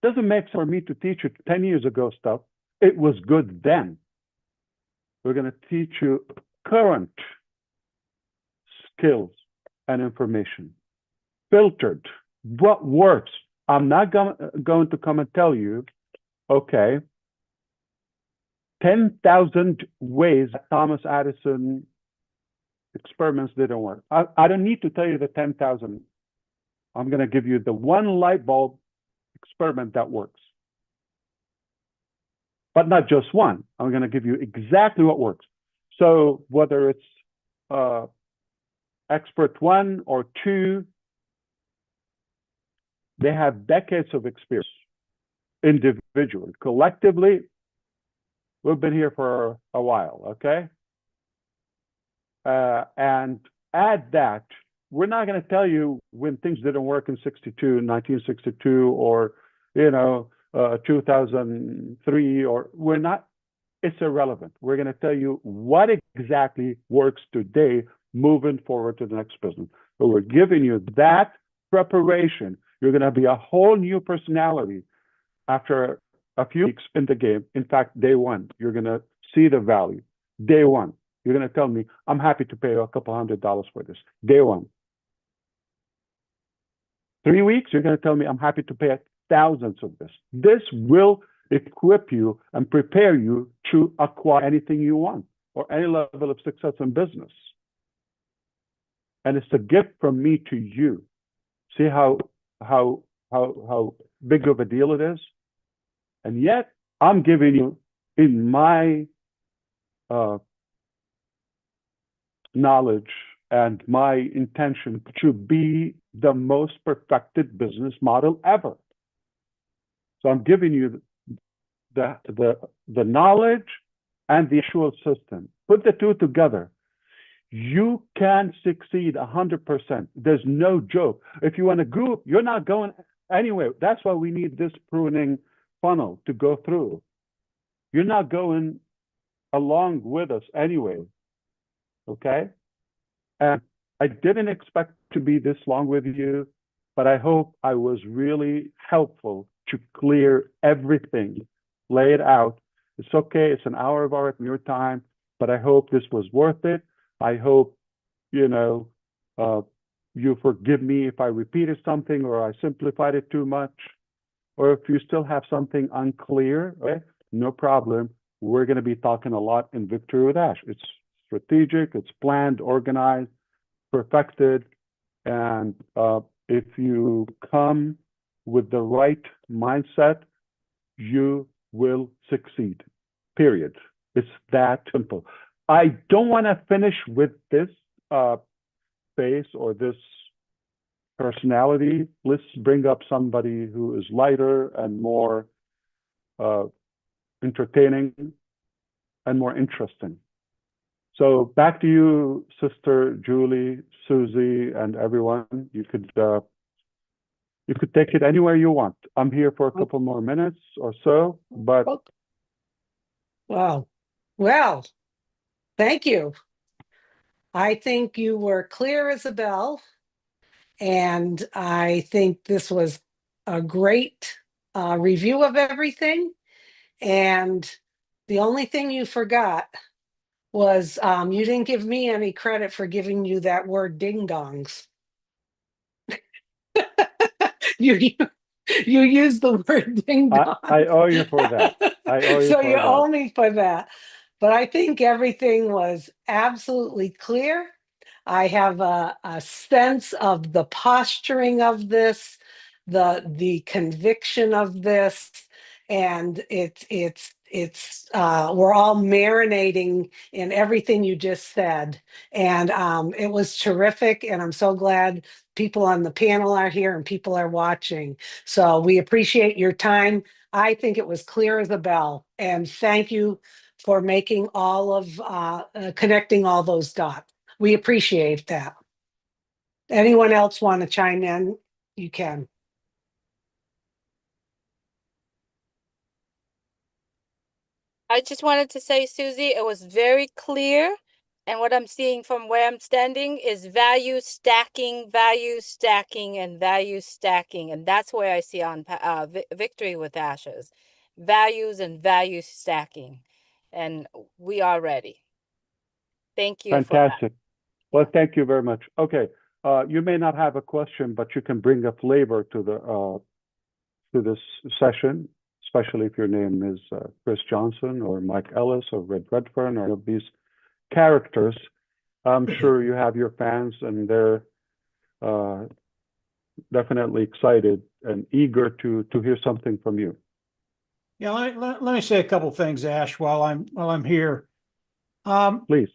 Doesn't make sense for me to teach you 10 years ago stuff. It was good then. We're going to teach you current skills and information, filtered, what works. I'm not going to come and tell you, okay, 10,000 ways that Thomas Edison experiments didn't work. I don't need to tell you the 10,000. I'm going to give you the one light bulb experiment that works. But not just one. I'm going to give you exactly what works. So whether it's expert 1 or 2, they have decades of experience individually. Collectively, we've been here for a while, okay? And add that, we're not going to tell you when things didn't work in 1962, or, 2003, or we're not, it's irrelevant. We're going to tell you what exactly works today, moving forward to the next business. But we're giving you that preparation. You're going to be a whole new personality after a few weeks in the game. In fact, day one, you're going to see the value. Day one, you're going to tell me, I'm happy to pay a couple $100 for this. Day one. 3 weeks, you're going to tell me, I'm happy to pay thousands of this. This will equip you and prepare you to acquire anything you want or any level of success in business. And it's a gift from me to you. See how big of a deal it is? And yet, I'm giving you, in my knowledge and my intention, to be the most perfected business model ever. So I'm giving you the knowledge and the actual system. Put the two together. You can succeed 100%. There's no joke. If you want to go, you're not going anywhere. That's why we need this pruning funnel to go through. You're not going along with us anyway. Okay? And I didn't expect to be this long with you, but I hope I was really helpful to clear everything, lay it out. It's okay. It's an hour of your time, but I hope this was worth it. I hope, you forgive me if I repeated something or I simplified it too much, or if you still have something unclear, okay, no problem. We're going to be talking a lot in Victory with Ash. It's strategic, it's planned, organized, perfected, and if you come with the right mindset, you will succeed, period. It's that simple. I don't want to finish with this face or this personality. Let's bring up somebody who is lighter and more entertaining and more interesting. So back to you, Sister Julie, Susie, and everyone. You could You could take it anywhere you want. I'm here for a couple more minutes or so, but Wow. Well, thank you. I think you were clear as a bell, and I think this was a great review of everything. And the only thing you forgot was you didn't give me any credit for giving you that word ding dongs. you you used the word ding I dongs. owe you for that. I owe you So you for that. owe me for that. But I think everything was absolutely clear. I have a sense of the posturing of this, the conviction of this, and it's we're all marinating in everything you just said, and it was terrific. And I'm so glad people on the panel are here and people are watching. So we appreciate your time. I think it was clear as a bell, and thank you for making all of connecting all those dots. We appreciate that. Anyone else want to chime in? You can. I just wanted to say, Susie, it was very clear. And what I'm seeing from where I'm standing is value stacking, and value stacking. And that's where I see on Victory with Ashes, values and value stacking. And we are ready. Thank you for that. Fantastic. Well, thank you very much. Okay. You may not have a question, but you can bring a flavor to this session, especially if your name is Chris Johnson or Mike Ellis or Red Redfern or any of these characters. I'm sure you have your fans, and they're definitely excited and eager to hear something from you. Yeah, let me say a couple things, Ash, while I'm here. Please.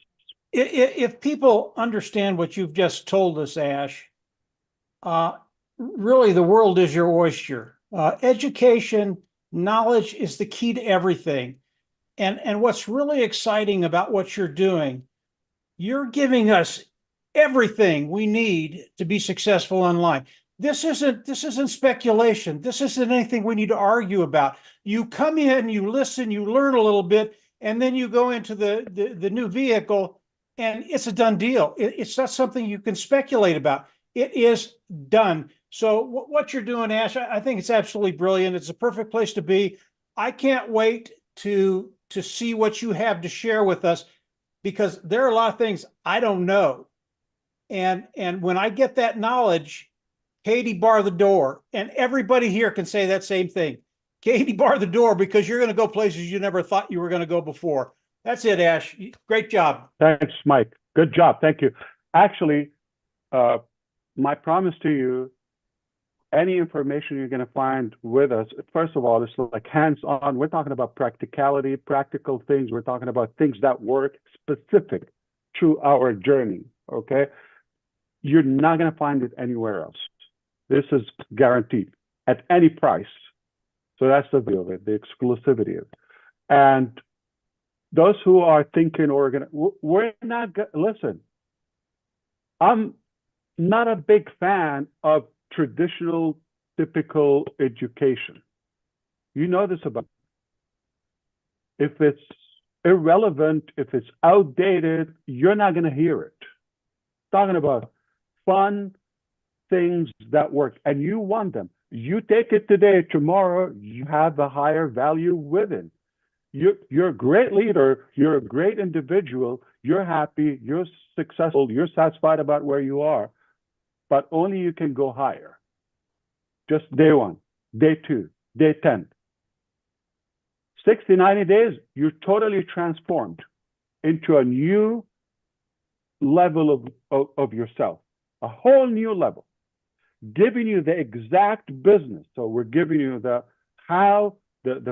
If people understand what you've just told us, Ash, really the world is your oyster. Education, knowledge is the key to everything. And what's really exciting about what you're doing, you're giving us everything we need to be successful online. This isn't speculation. This isn't anything we need to argue about. You come in, you listen, you learn a little bit, and then you go into the new vehicle, and it's a done deal. It's not something you can speculate about. It is done. So what you're doing, Ash, I think it's absolutely brilliant. It's a perfect place to be. I can't wait to see what you have to share with us, because there are a lot of things I don't know. And when I get that knowledge, Katie, bar the door. And everybody here can say that same thing. Katie, bar the door, because you're going to go places you never thought you were going to go before. That's it, Ash. Great job. Thanks, Mike. Good job. Thank you. Actually, my promise to you, any information you're going to find with us, first of all, it's like hands-on. We're talking about practicality, practical things. We're talking about things that work specific to our journey, okay? You're not going to find it anywhere else. This is guaranteed at any price. So that's the view of it, the exclusivity of it. And those who are thinking we're not, listen, I'm not a big fan of traditional, typical education. You know this about me. If it's irrelevant, if it's outdated, you're not going to hear it. Talking about fun things that work, and you want them. You take it today, tomorrow, you have a higher value within. You're a great leader, you're a great individual, you're happy, you're successful, you're satisfied about where you are, but only you can go higher. Just day one, day two, day 10. 60, 90 days, you're totally transformed into a new level of yourself, a whole new level, giving you the exact business. So we're giving you the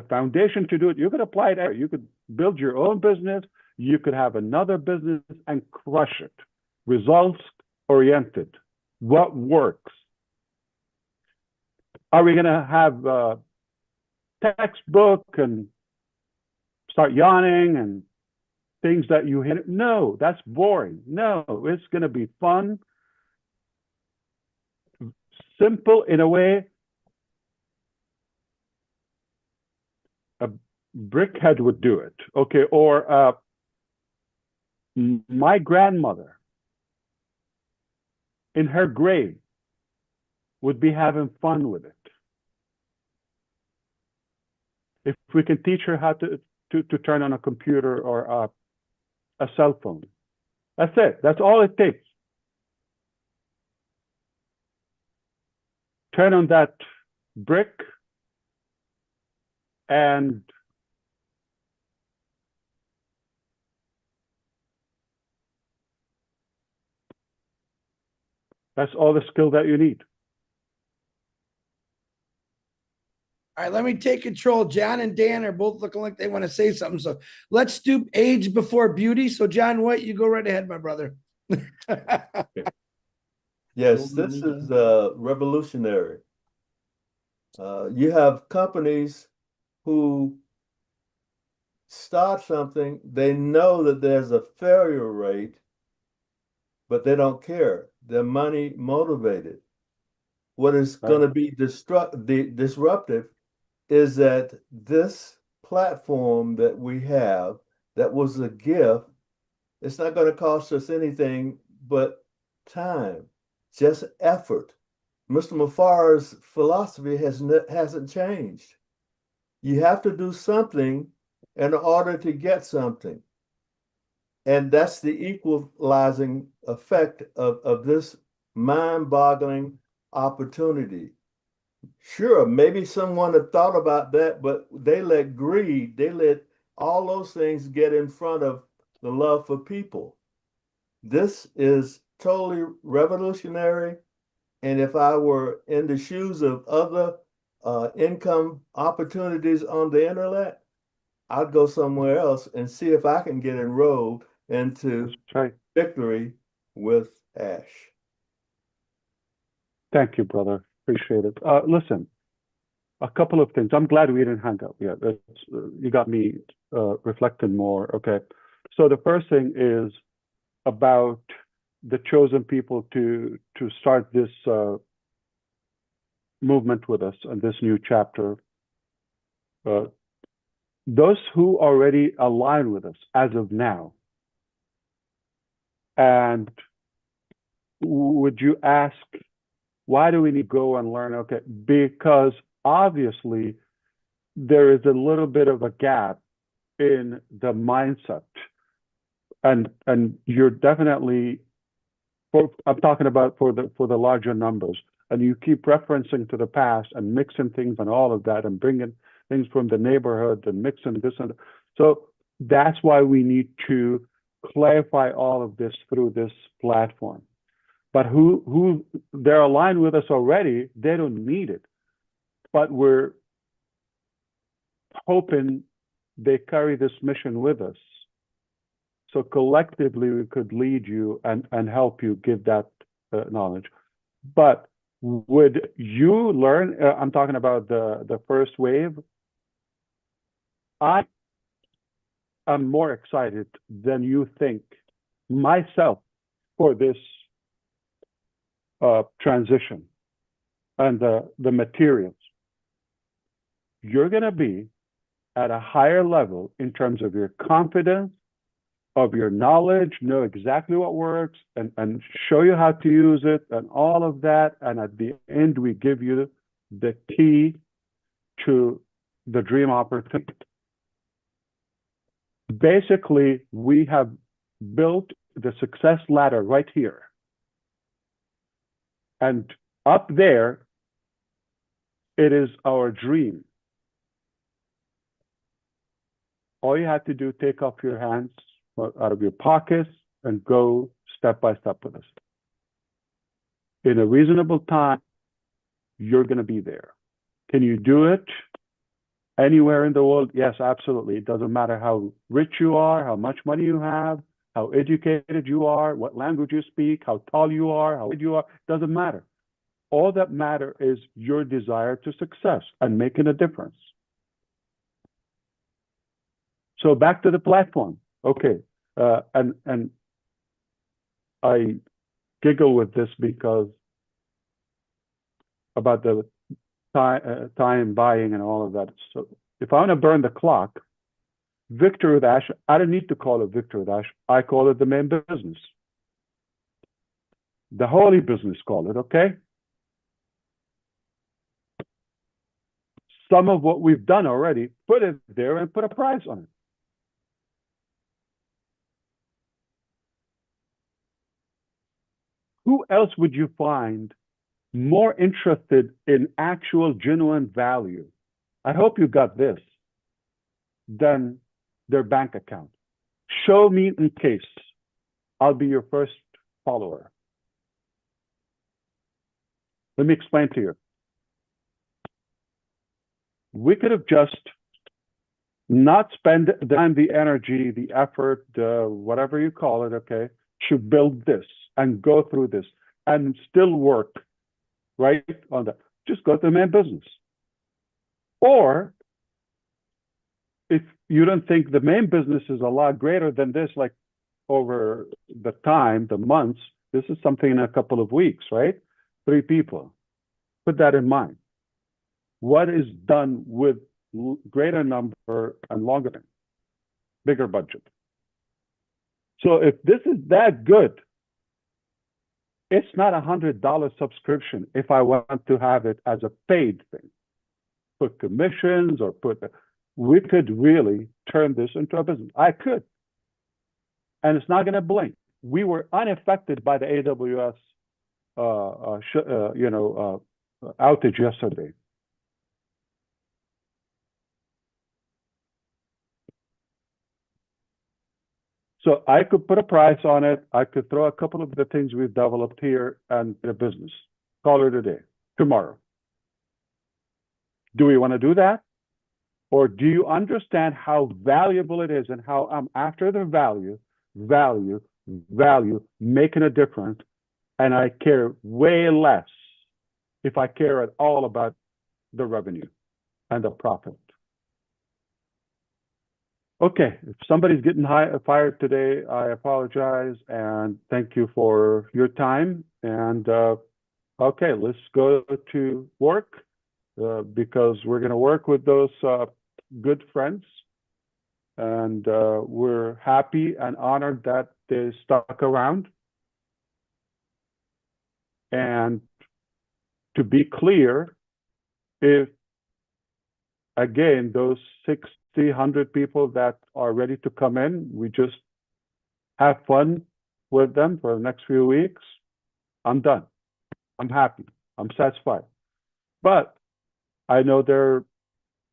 foundation to do it. You could apply it there. You could build your own business. You could have another business and crush it. Results oriented. What works? Are we going to have a textbook and start yawning and things that you hit? No, that's boring. No, it's going to be fun, simple in a way a brickhead would do it. Okay, or my grandmother in her grave would be having fun with it. If we can teach her how to turn on a computer or a cell phone. That's it. That's all it takes. Turn on that brick and that's all the skill that you need. All right, let me take control. John and Dan are both looking like they want to say something. So let's do age before beauty. So John White, you go right ahead, my brother. Yes, this is revolutionary. You have companies who start something, they know that there's a failure rate, but they don't care. They're money motivated. What is going to be disruptive is that this platform that we have, that was a gift, it's not going to cost us anything but time, just effort. Mr. Mufareh's philosophy hasn't changed. You have to do something in order to get something. And that's the equalizing effect of this mind-boggling opportunity. Sure, maybe someone had thought about that, but they let greed, they let all those things get in front of the love for people. This is totally revolutionary. And if I were in the shoes of other income opportunities on the internet, I'd go somewhere else and see if I can get enrolled into Victory with Ash. Thank you, brother. Appreciate it. Listen, a couple of things. I'm glad we didn't hang up yet. You got me reflecting more. Okay. So the first thing is about the chosen people to start this movement with us and this new chapter. Those who already align with us as of now. And would you ask, why do we need to go and learn? Okay, because obviously there is a little bit of a gap in the mindset. And you're definitely, I'm talking about for the larger numbers, and you keep referencing to the past and mixing things and all of that and bringing things from the neighborhood and mixing this and so that's why we need to clarify all of this through this platform. But who they're aligned with us already, they don't need it. But we're hoping they carry this mission with us. So collectively, we could lead you and help you give that knowledge. But would you learn? I'm talking about the first wave. I am more excited than you think myself for this transition and the materials. You're going to be at a higher level in terms of your confidence, of your knowledge, know exactly what works, and show you how to use it and all of that. And at the end, we give you the key to the dream opportunity. Basically, we have built the success ladder right here. And up there, it is our dream. All you have to do, take off your hands out of your pockets and go step by step with us. In a reasonable time, you're going to be there. Can you do it anywhere in the world? Yes, absolutely. It doesn't matter how rich you are, how much money you have, how educated you are, what language you speak, how tall you are, how big you are. It doesn't matter. All that matters is your desire to success and making a difference. So back to the platform. Okay, and I giggle with this because about the time buying and all of that. So if I want to burn the clock, Victor with Ash, I don't need to call it Victor with Ash. I call it the main business. The holy business, call it, okay? Some of what we've done already, put it there and put a price on it. Who else would you find more interested in actual genuine value? I hope you got this, than their bank account. Show me in case. I'll be your first follower. Let me explain to you. We could have just not spent the time, the energy, the effort, whatever you call it, okay, to build this and go through this and still work right on that. Just go to the main business. Or if you don't think the main business is a lot greater than this, like over the time, the months, this is something in a couple of weeks, right? 3 people. Put that in mind. What is done with greater number and longer, bigger budget? So if this is that good, it's not $100 subscription if I want to have it as a paid thing. Put commissions or we could really turn this into a business. I could. And it's not going to blink. We were unaffected by the AWS outage yesterday. So I could put a price on it. I could throw a couple of the things we've developed here and the business. Call it a day, tomorrow. Do we want to do that? Or do you understand how valuable it is and how I'm after the value, making a difference, and I care way less if I care at all about the revenue and the profit. Okay, if somebody's getting fired today, I apologize and thank you for your time. And okay, let's go to work because we're going to work with those good friends. And we're happy and honored that they stuck around. And to be clear, if, again, those 100 people that are ready to come in, we just have fun with them for the next few weeks, I'm done. I'm happy. I'm satisfied. But I know there are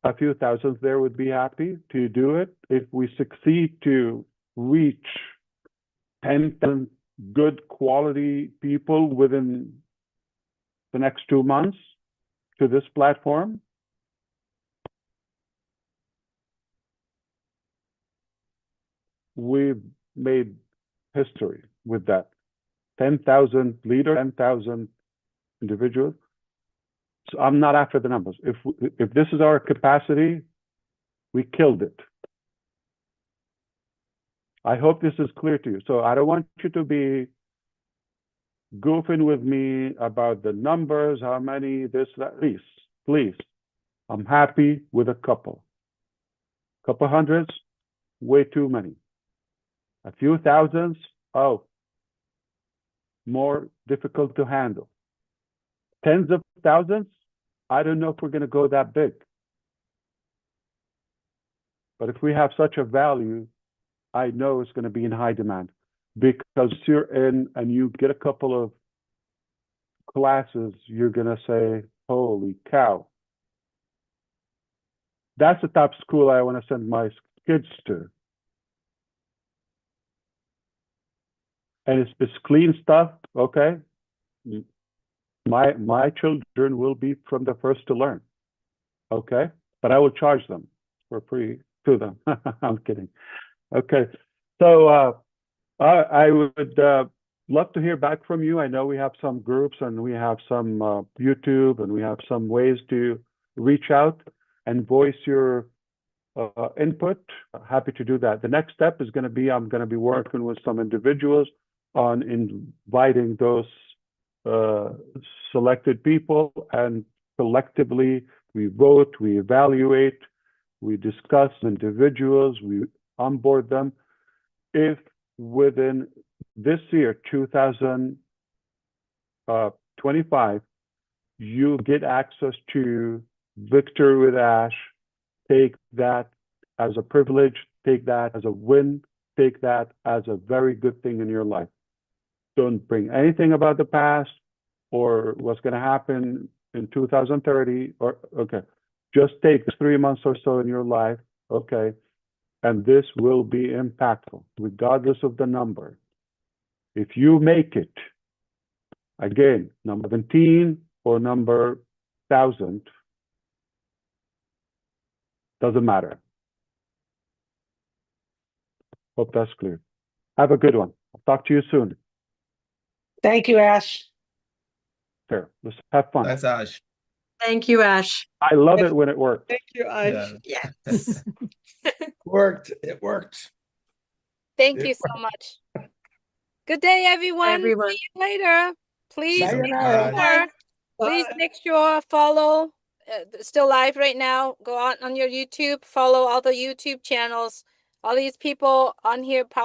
a few thousands there would be happy to do it. If we succeed to reach 10,000 good quality people within the next 2 months to this platform, we've made history with that. 10,000 leaders, 10,000 individuals. So I'm not after the numbers. If this is our capacity, we killed it. I hope this is clear to you. So I don't want you to be goofing with me about the numbers, how many, this, that. Please. I'm happy with a couple. Couple hundreds, way too many. A few thousands, oh, more difficult to handle. Tens of thousands, I don't know if we're going to go that big. But if we have such a value, I know it's going to be in high demand because you're in and you get a couple of classes, you're going to say, holy cow. That's the type of school I want to send my kids to. And it's clean stuff, okay? My children will be from the first to learn, okay? But I will charge them for free to them. I'm kidding. Okay, so I would love to hear back from you. I know we have some groups and we have some YouTube and we have some ways to reach out and voice your input. Happy to do that. The next step is going to be I'm going to be working with some individuals on inviting those selected people, and collectively we vote, we evaluate, we discuss individuals, we onboard them. If within this year, 2025, you get access to Victory with Ash, take that as a privilege, take that as a win, take that as a very good thing in your life. Don't bring anything about the past or what's going to happen in 2030, or okay, just take 3 months or so in your life, okay, and this will be impactful regardless of the number. If you make it, again, number 17 or number 1,000, doesn't matter. Hope that's clear. Have a good one. I'll talk to you soon. Thank you, Ash. Sure, let's have fun. That's Ash. Thank you, Ash. I love it when it works. Thank you, Ash. Yeah. Yes. Worked. It worked. Thank you so much. Good day, everyone. Everyone. See you later. Please make Sayonara. sure, please Bye. make sure follow. It's still live right now. Go on your YouTube, follow all the YouTube channels. All these people on here probably